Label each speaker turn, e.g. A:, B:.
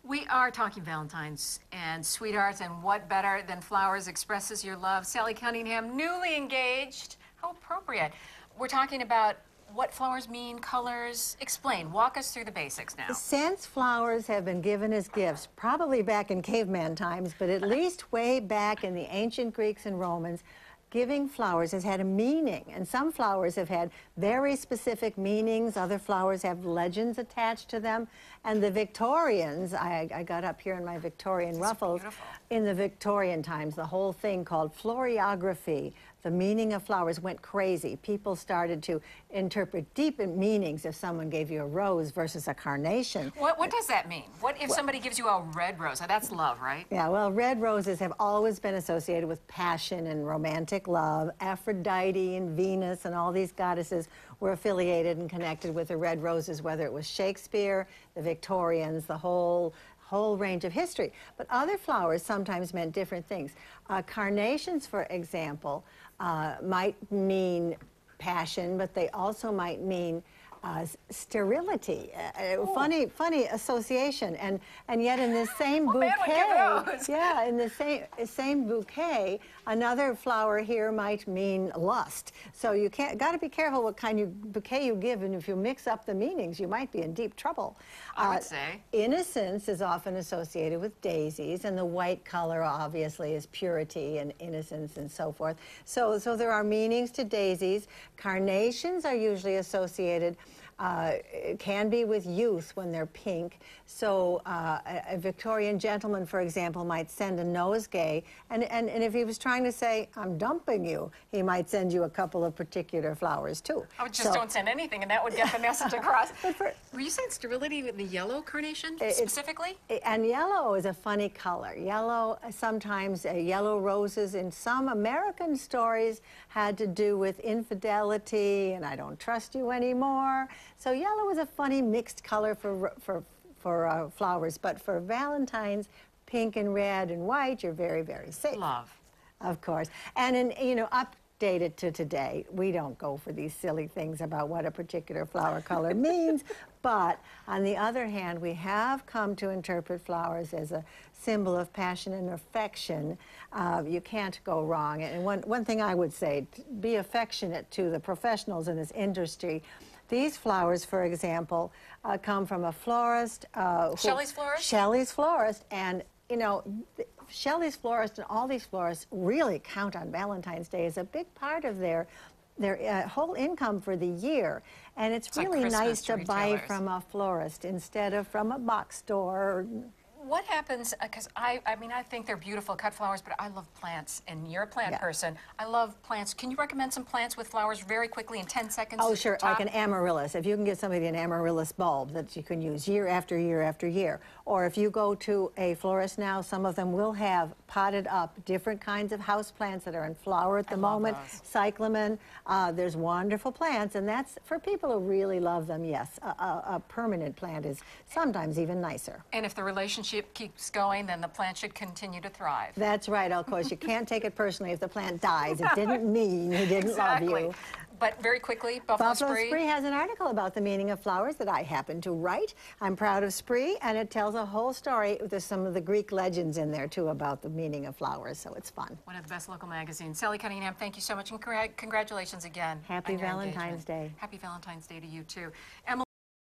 A: We are talking Valentines and sweethearts, and what better than flowers expresses your love. Sally Cunningham, newly engaged. How appropriate. We're talking about what flowers mean, colors. Explain. Walk us through the basics now.
B: Since flowers have been given as gifts, probably back in caveman times, but at least way back in the ancient Greeks and Romans, giving flowers has had a meaning, and some flowers have had very specific meanings. Other flowers have legends attached to them. And the Victorians, I got up here in my Victorian ruffles, in the Victorian times, the whole thing called floriography, the meaning of flowers, went crazy. People started to interpret deep meanings if someone gave you a rose versus a carnation.
A: What does that mean? What if somebody gives you a red rose? Now, that's love, right?
B: Yeah, well, red roses have always been associated with passion and romantic love. Aphrodite and Venus and all these goddesses were affiliated and connected with the red roses, whether it was Shakespeare, the Victorians, the whole range of history. But other flowers sometimes meant different things. Carnations, for example, might mean passion, but they also might mean sterility. Funny association, and yet in this same bouquet, yeah, in the same bouquet, another flower here might mean lust. So you got to be careful what kind of bouquet you give, and if you mix up the meanings, you might be in deep trouble.
A: I would say
B: innocence is often associated with daisies, and the white color obviously is purity and innocence and so forth. So there are meanings to daisies. Carnations are usually associated. It can be with youth when they're pink. So a Victorian gentleman, for example, might send a nosegay, and if he was trying to say, "I'm dumping you," he might send you a couple of particular flowers, too.
A: I would just don't send anything, and that would get the message across. Were you saying sterility with the yellow carnation, specifically?
B: And yellow is a funny color. Yellow, sometimes yellow roses in some American stories had to do with infidelity, and I don't trust you anymore. So yellow is a funny mixed color for flowers, but for Valentine's, pink and red and white, you're very, very safe.
A: Love.
B: Of course. And updated to today, we don't go for these silly things about what a particular flower color means, but on the other hand, we have come to interpret flowers as a symbol of passion and affection. You can't go wrong. And one thing I would say, be affectionate to the professionals in this industry. These flowers, for example, come from a florist.
A: Shelley's florist?
B: Shelley's florist. And, Shelley's florist and all these florists really count on Valentine's Day as a big part of their whole income for the year. And it's really
A: like
B: nice to buy
A: retailers.
B: from a florist instead of from a box store.
A: What happens, because I think they're beautiful cut flowers, but I love plants, and you're a plant person. I love plants. Can you recommend some plants with flowers very quickly in 10 seconds?
B: Oh, sure, like an amaryllis. If you can get somebody an amaryllis bulb that you can use year after year after year. Or if you go to a florist now, some of them will have potted up different kinds of house plants that are in flower at the moment. Cyclamen. There's wonderful plants, and that's for people who really love them, yes. A permanent plant is sometimes even nicer.
A: And if the relationship keeps going, then the plant should continue to thrive.
B: That's right. Of course, you can't take it personally if the plant dies. It didn't mean he didn't love you.
A: But very quickly, Buffalo
B: Spree has an article about the meaning of flowers that I happen to write. I'm proud of Spree, and it tells a whole story. There's some of the Greek legends in there, too, about the meaning of flowers, so it's fun.
A: One of the best local magazines. Sally Cunningham, thank you so much, and congratulations again.
B: Happy Valentine's Day.
A: Happy Valentine's Day to you, too. Emily